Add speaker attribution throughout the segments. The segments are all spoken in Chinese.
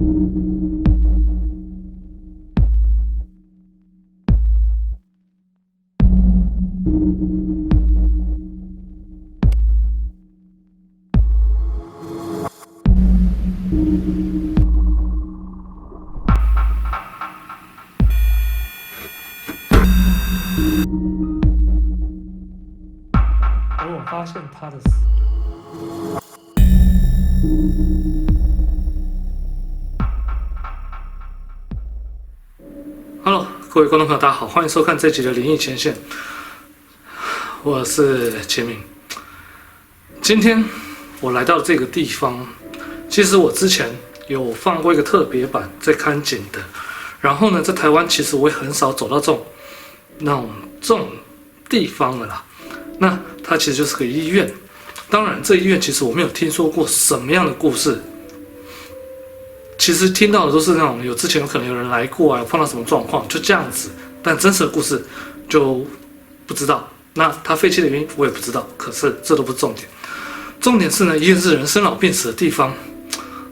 Speaker 1: 而我发现他的死。Hello， 各位观众朋友，大家好，欢迎收看这集的灵异前线，我是钱明。今天我来到这个地方，其实我之前有放过一个特别版在看景的，然后呢，在台湾其实我也很少走到这种地方了啦。那它其实就是个医院，当然这医院其实我没有听说过什么样的故事。其实听到的都是那种之前可能有人来过啊，有碰到什么状况，就这样子。但真实的故事就不知道。那他废弃的原因我也不知道，可是这都不是重点。重点是呢，医院是人生老病死的地方。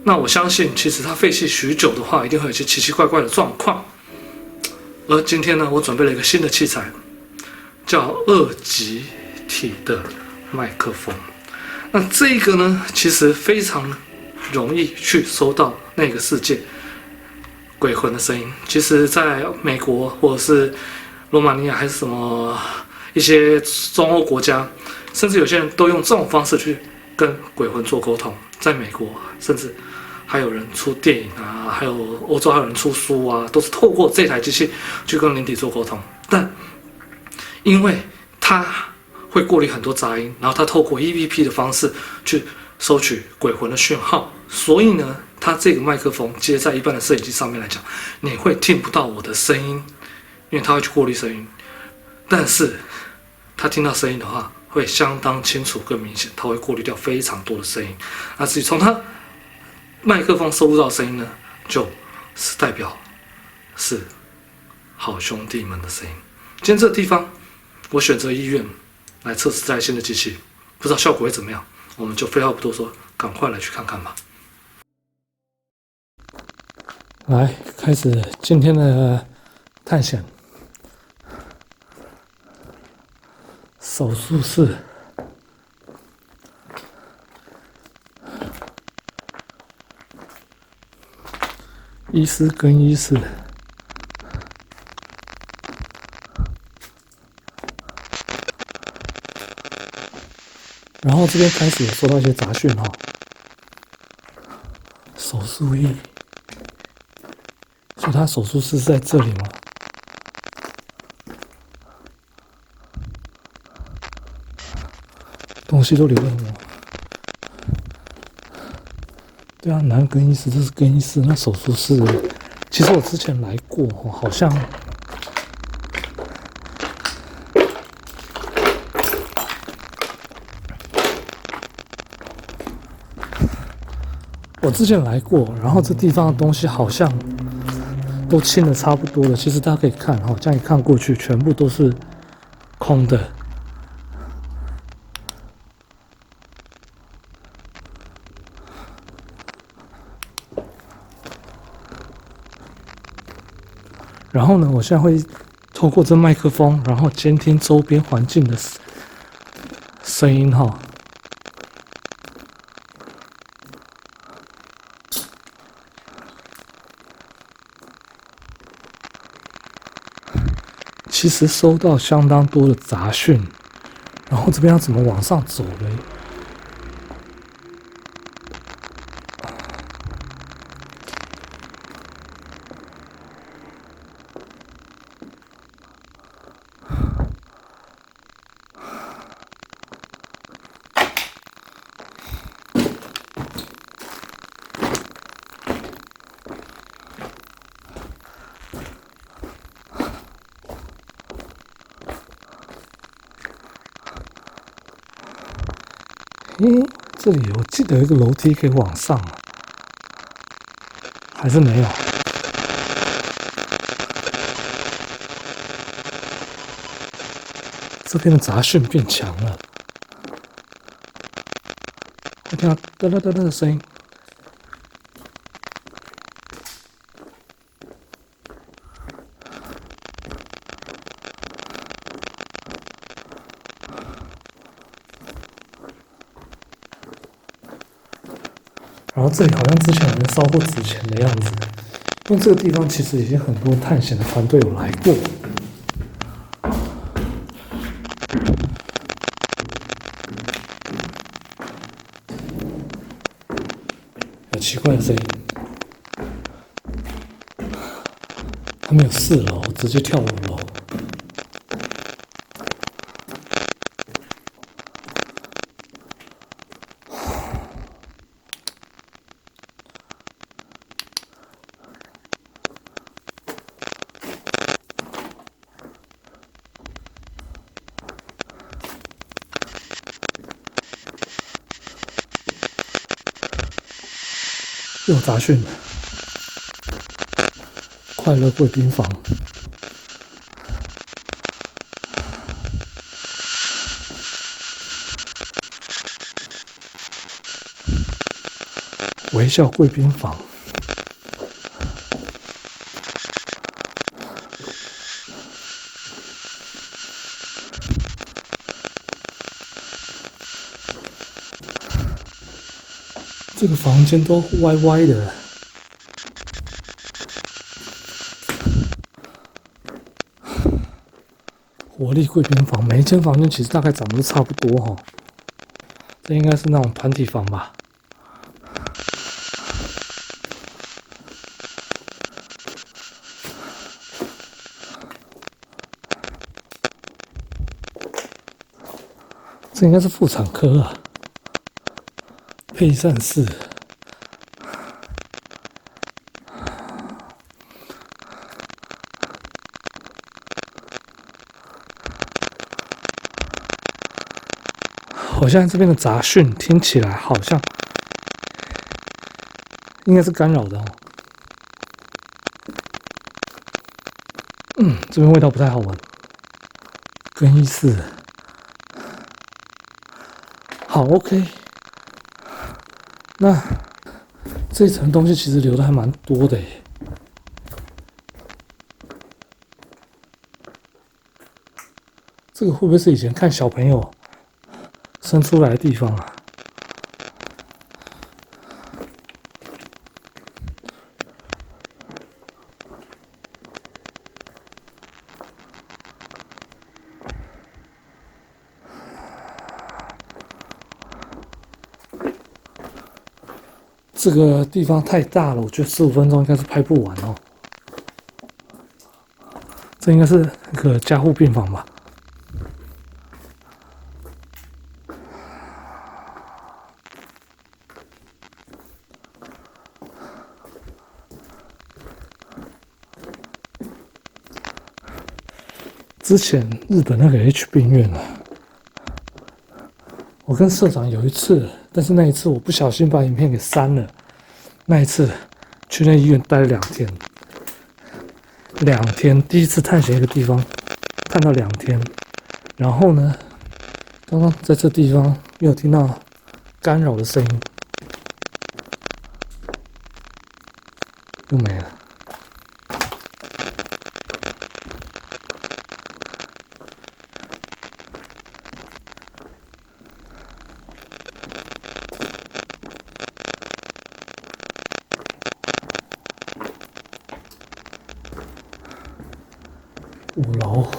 Speaker 1: 那我相信，其实它废弃许久的话，一定会有一些奇奇怪怪的状况。而今天呢，我准备了一个新的器材，叫二极体的麦克风。那这个呢，其实非常容易去收到那个世界鬼魂的声音。其实在美国或者是罗马尼亚还是什么一些中欧国家，甚至有些人都用这种方式去跟鬼魂做沟通。在美国甚至还有人出电影啊，还有欧洲还有人出书啊，都是透过这台机器去跟灵体做沟通。但因为它会过滤很多杂音，然后它透过 EVP 的方式去收取鬼魂的讯号，所以呢，它这个麦克风接在一般的摄影机上面来讲，你会听不到我的声音，因为它会去过滤声音。但是它听到声音的话，会相当清楚更明显，它会过滤掉非常多的声音。那至于从它麦克风收录到的声音呢，就是代表是好兄弟们的声音。今天这个地方，我选择医院来测试这台新的机器，不知道效果会怎么样。我们就废话不多说，赶快来去看看吧。来，开始今天的探险。手术室，医师更衣室，然后这边开始有收到一些杂讯哈。手术衣，所以他手术室是在这里吗？东西都留了吗？对啊，男更衣室这是更衣室，那手术室，其实我之前来过，好像我之前来过，然后这地方的东西好像都清的差不多了。其实大家可以看哈，这样一看过去，全部都是空的。然后呢，我现在会透过这麦克风，然后监听周边环境的声音哈。其实收到相当多的杂讯，然后这边要怎么往上走嘞？这里我记得有一个楼梯可以往上，还是没有？这边的杂讯变强了，我听到哒哒哒哒的声音。然后这里好像之前有人烧过纸钱的样子，因为这个地方其实已经很多探险的团队有来过。有奇怪的声音，他们有4楼，直接跳5楼。又有杂讯，快乐贵宾房，微笑贵宾房，这个房间都歪歪的。活力贵宾房，每一间房间其实大概长得都差不多哈。这应该是那种团体房吧。这应该是妇产科啊。配膳室，我现在这边的杂讯听起来好像应该是干扰的哦。这边味道不太好闻。更衣室，好 OK。那这一层东西其实留的还蛮多的耶。这个会不会是以前看小朋友生出来的地方啊？这个地方太大了，我觉得15分钟应该是拍不完哦。这应该是那个加护病房吧？之前日本那个 H 病院啊，我跟社长有一次，但是那一次我不小心把影片给删了。那一次去那医院待了2天，2天，第一次探险一个地方，探到2天。然后呢，刚刚在这地方又有听到干扰的声音，又没了。5楼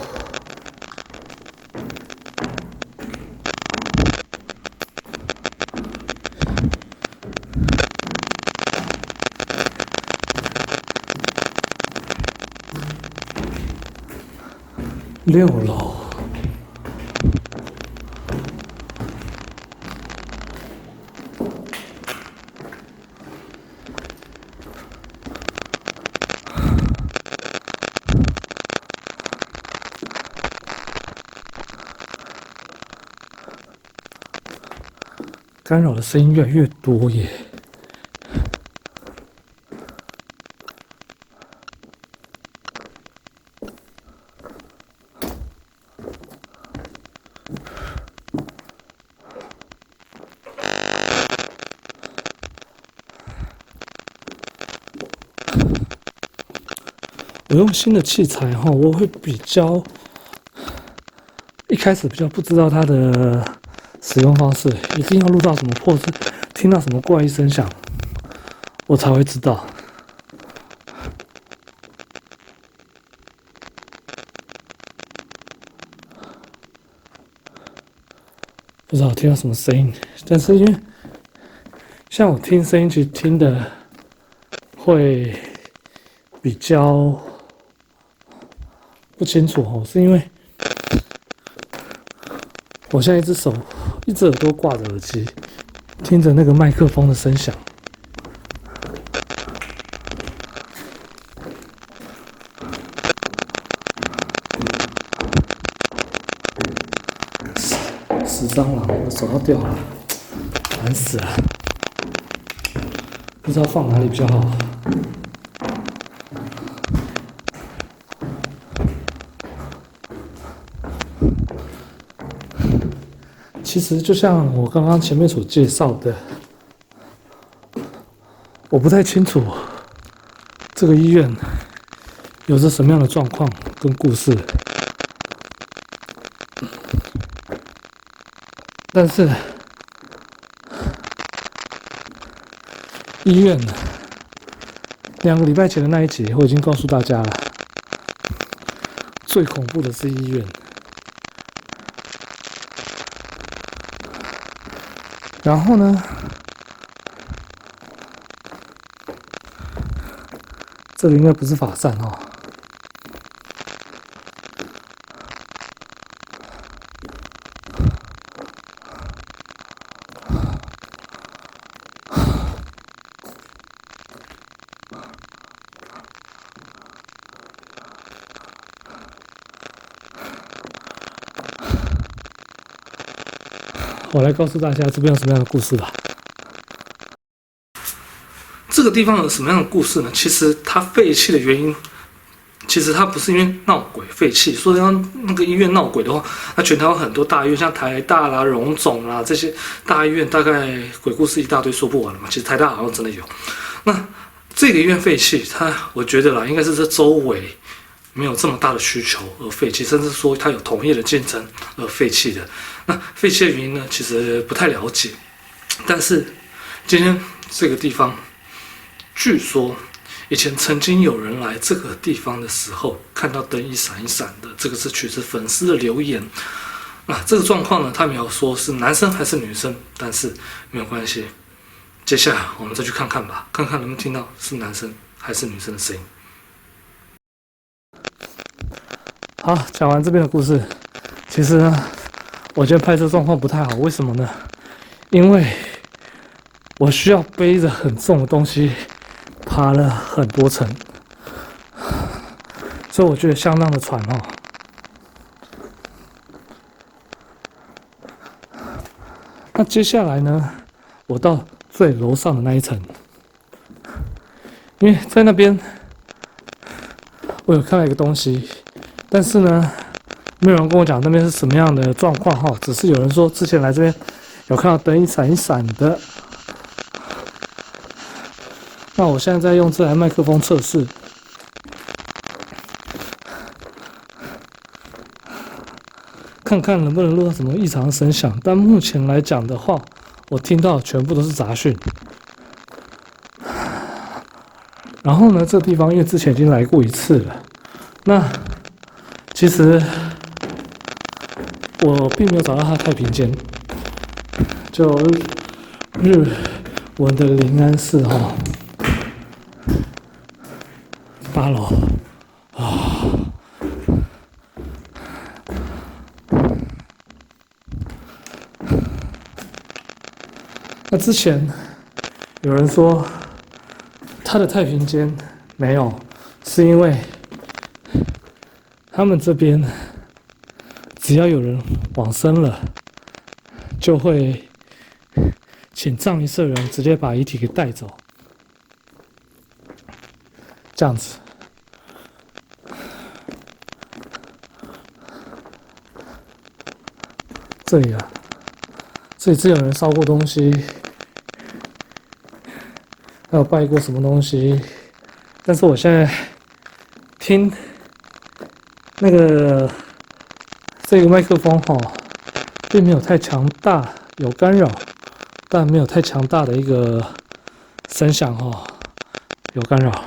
Speaker 1: ，6楼，干扰的声音越来越多耶。我用新的器材哈，我会比较一开始比较不知道它的使用方式，一定要录到什么，或是听到什么怪异声响，我才会知道。不知道听到什么声音，但是因为像我听声音，其实听的会比较不清楚哦，是因为我现在一只耳朵挂着耳机，听着那个麦克风的声响。死蟑螂，我的手要掉了，烦死了！不知道放哪里比较好。其实就像我刚刚前面所介绍的，我不太清楚这个医院有着什么样的状况跟故事。但是医院2个礼拜前的那一集，我已经告诉大家了，最恐怖的是医院。然后呢，这个应该不是法扇哦。我来告诉大家这边有什么样的故事吧。这个地方有什么样的故事呢？其实它废弃的原因，其实它不是因为闹鬼废弃。说像那个医院闹鬼的话，那全台湾很多大医院，像台大啦、荣总啦这些大医院，大概鬼故事一大堆，说不完了嘛。其实台大好像真的有。那这个医院废弃，我觉得啦，应该是这周围没有这么大的需求而废弃，甚至说它有同业的竞争而废弃的。那废弃的原因呢，其实不太了解。但是今天这个地方，据说以前曾经有人来这个地方的时候，看到灯一闪一闪的，这个是取自粉丝的留言。那这个状况呢，他没有说是男生还是女生，但是没有关系。接下来我们再去看看吧，看看能不能听到是男生还是女生的声音。好，讲完这边的故事，其实呢，我觉得拍摄状况不太好，为什么呢？因为我需要背着很重的东西，爬了很多层，所以我觉得相当的喘哦。那接下来呢，我到最楼上的那一层，因为在那边我有看到一个东西，但是呢，没有人跟我讲那边是什么样的状况哈，只是有人说之前来这边有看到灯一闪一闪的。那我现在在用这台麦克风测试，看看能不能录到什么异常的声响。但目前来讲的话，我听到全部都是杂讯。然后呢，这地方因为之前已经来过一次了，那其实我并没有找到它的太平间，就日文的临安市哈，8楼啊。那之前有人说他的太平间没有，是因为他们这边只要有人往生了，就会请葬仪社人直接把遗体给带走，这样子。这里啊，这里只有人烧过东西，还有拜过什么东西，但是我现在听那个这个麦克风并没有太强大，有干扰，但没有太强大的一个声响有干扰。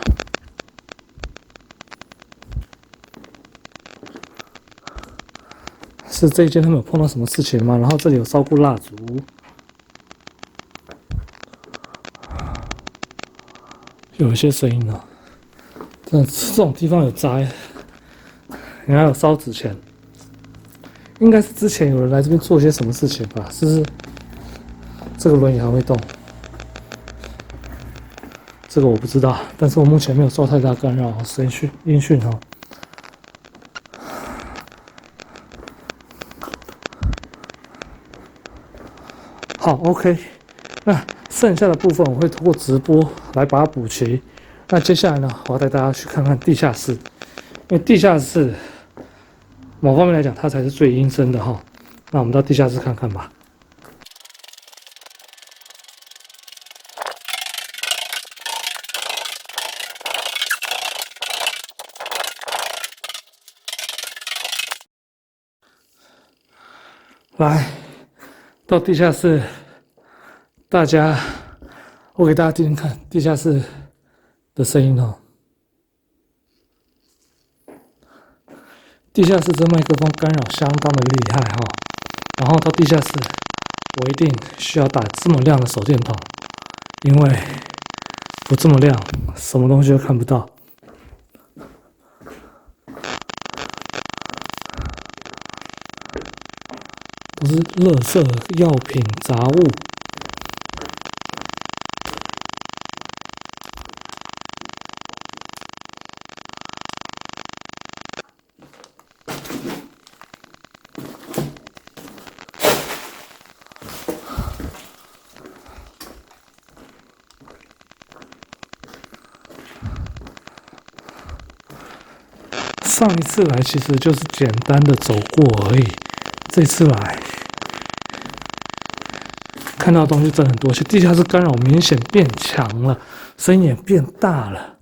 Speaker 1: 是这一间他们有碰到什么事情吗？然后这里有烧过蜡烛，有一些声音呢。这种地方有灾，你还有烧纸钱，应该是之前有人来这边做些什么事情吧？是不是？这个轮椅还会动，这个我不知道，但是我目前没有受太大干扰，音讯哦。好 ，OK， 那剩下的部分我会通过直播来把它补齐。那接下来呢，我要带大家去看看地下室，因为地下室某方面来讲，它才是最阴森的哈。那我们到地下室看看吧。来到地下室，我给大家听听看地下室的声音哦。地下室这麦克风干扰相当的厉害哈。然后到地下室，我一定需要打这么亮的手电筒，因为不这么亮，什么东西都看不到。都是垃圾、药品、杂物。上一次来其实就是简单的走过而已，这次来看到的东西真的很多，而且地下室干扰明显变强了，声音也变大了，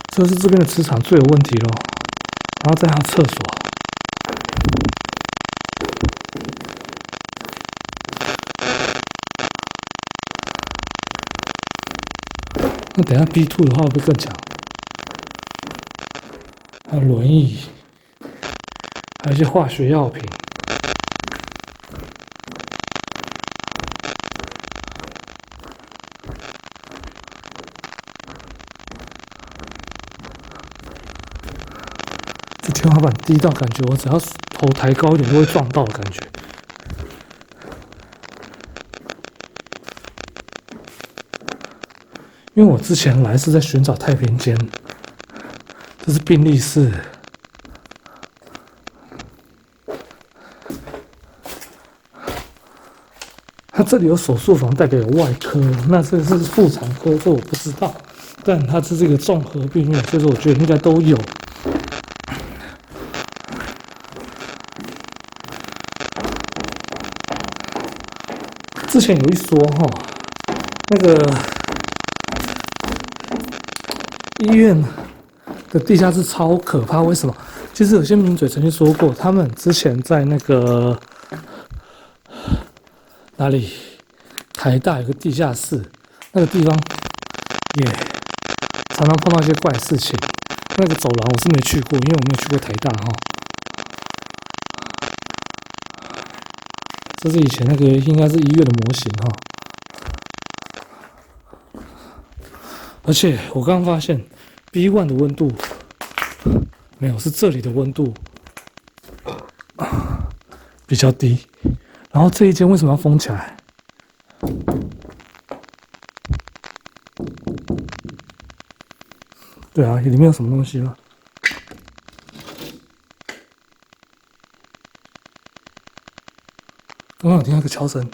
Speaker 1: 这是这边的磁场最有问题咯。然后再还有厕所，那等一下 B2 的话会不会更强？还有轮椅，还有一些化学药品。这天花板低到感觉我只要头抬高一点就会撞到的感觉。因为我之前来是在寻找太平间。这是病历室，它这里有手术房，代表有外科，那这是妇产科，这我不知道，但它是这个综合病院，所以说我觉得应该都有。之前有一说哈，那个医院的地下室超可怕，为什么？其实有些名嘴曾经说过，他们之前在那个哪里，台大有个地下室，那个地方也常常碰到一些怪事情。那个走廊我是没去过，因为我没有去过台大哈。这是以前那个应该是医院的模型哈。而且我刚刚发现 B1 的温度没有，是这里的温度比较低。然后这一间为什么要封起来？对啊，里面有什么东西吗？刚刚有听到一个敲声。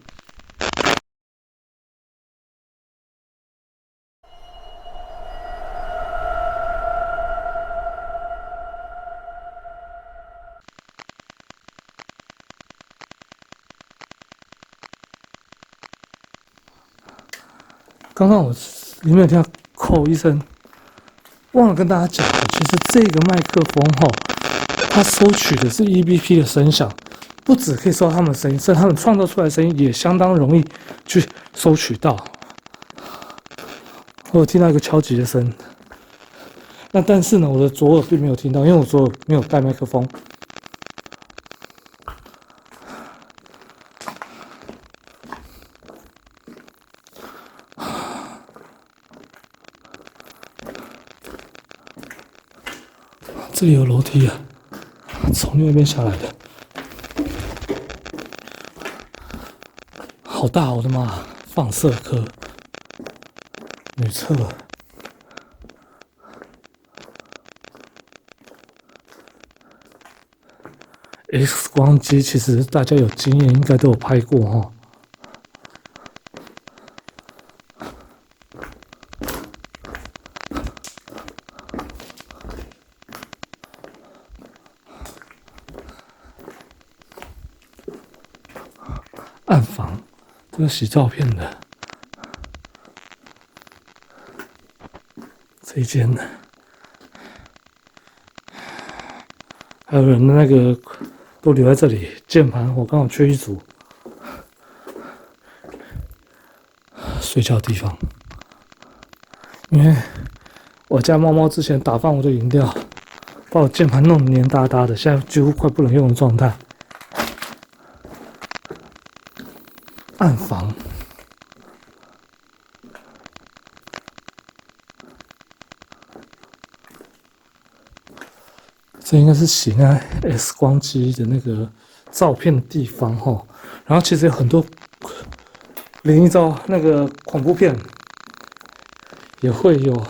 Speaker 1: 刚刚我里面有听到扣一声，忘了跟大家讲了，其实这个麦克风它收取的是 EVP 的声响，不只可以收到他们的声音，甚至他们创造出来的声音也相当容易去收取到。我有听到一个敲击的声。那但是呢，我的左耳并没有听到，因为我左耳没有带麦克风。这里有楼梯啊，从另外一边下来的，好大！我的妈！放射科女厕。X 光机其实大家有经验，应该都有拍过哈。暗房，这个洗照片的，这一间呢，还有人的那个都留在这里。键盘我刚好缺一组。睡觉地方，因为我家猫猫之前打翻我的饮料，把我键盘弄得黏哒哒的，现在几乎快不能用的状态。暗房，这应该是洗那 X 光机的那个照片的地方哈。然后其实有很多灵异照那个恐怖片，也会有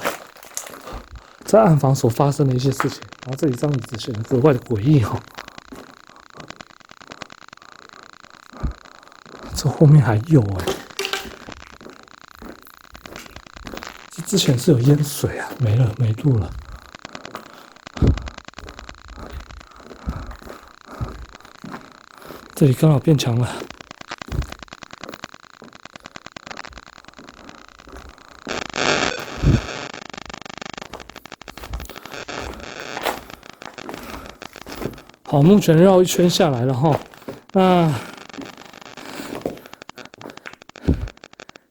Speaker 1: 在暗房所发生的一些事情。然后这里张椅子显得格外的诡异哈。这后面还有这之前是有淹水啊，没了，没路了。这里刚好变强了。好，目前绕一圈下来了哈。那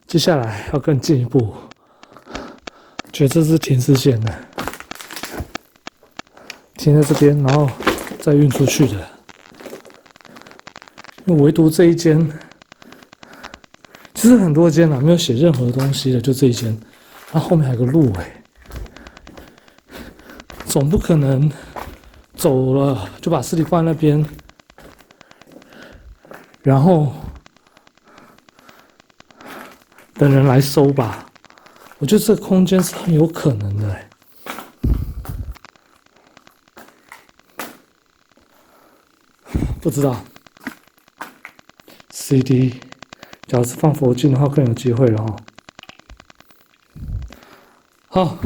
Speaker 1: 接下来要更进一步，觉得这是停尸线的，停在这边，然后再运出去的。因为唯独这一间，其实很多间没有写任何东西的，就这一间。它后面还有个路总不可能走了就把尸体放在那边，然后等人来收吧。我觉得这个空间是很有可能的不知道。CD， 假如是放佛经的话，更有机会了哈。好，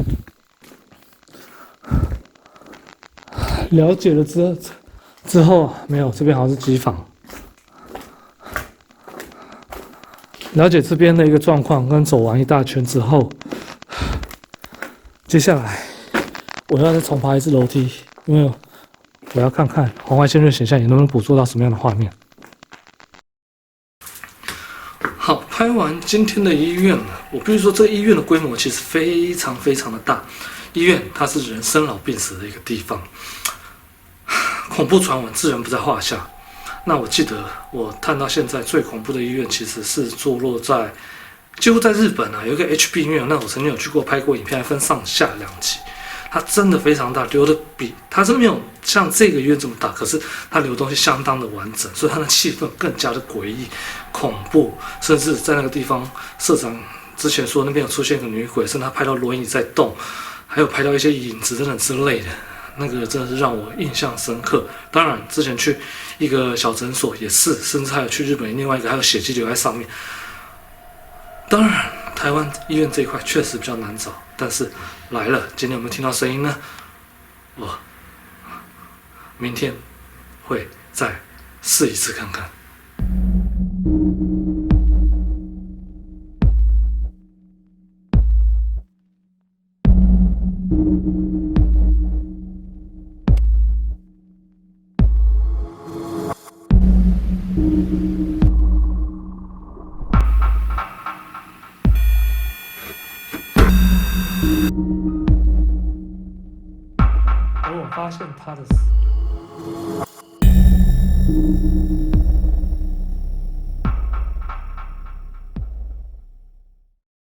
Speaker 1: 了解了之后没有，这边好像是机房。了解这边的一个状况，跟走完一大圈之后，接下来我要再重爬一次楼梯，因为我要看看红外线热显像眼能不能捕捉到什么样的画面。好，拍完今天的医院了，我必须说，这个医院的规模其实非常非常的大。医院它是人生老病死的一个地方，恐怖传闻自然不在话下。那我记得我看到现在最恐怖的医院，其实是坐落在几乎在日本有一个 HB 医院，那我曾经有去过拍过影片，还分上下两集。它真的非常大，留的比它是没有像这个医院这么大，可是它留的东西相当的完整，所以它的气氛更加的诡异、恐怖，甚至在那个地方，社长之前说那边有出现一个女鬼，甚至他拍到轮椅在动，还有拍到一些影子等等之类的，那个真的是让我印象深刻。当然，之前去一个小诊所也是，甚至还有去日本另外一个还有血迹留在上面。当然，台湾医院这一块确实比较难找，但是来了，今天有没有听到声音呢？我明天会再试一次看看。而我发现他的死。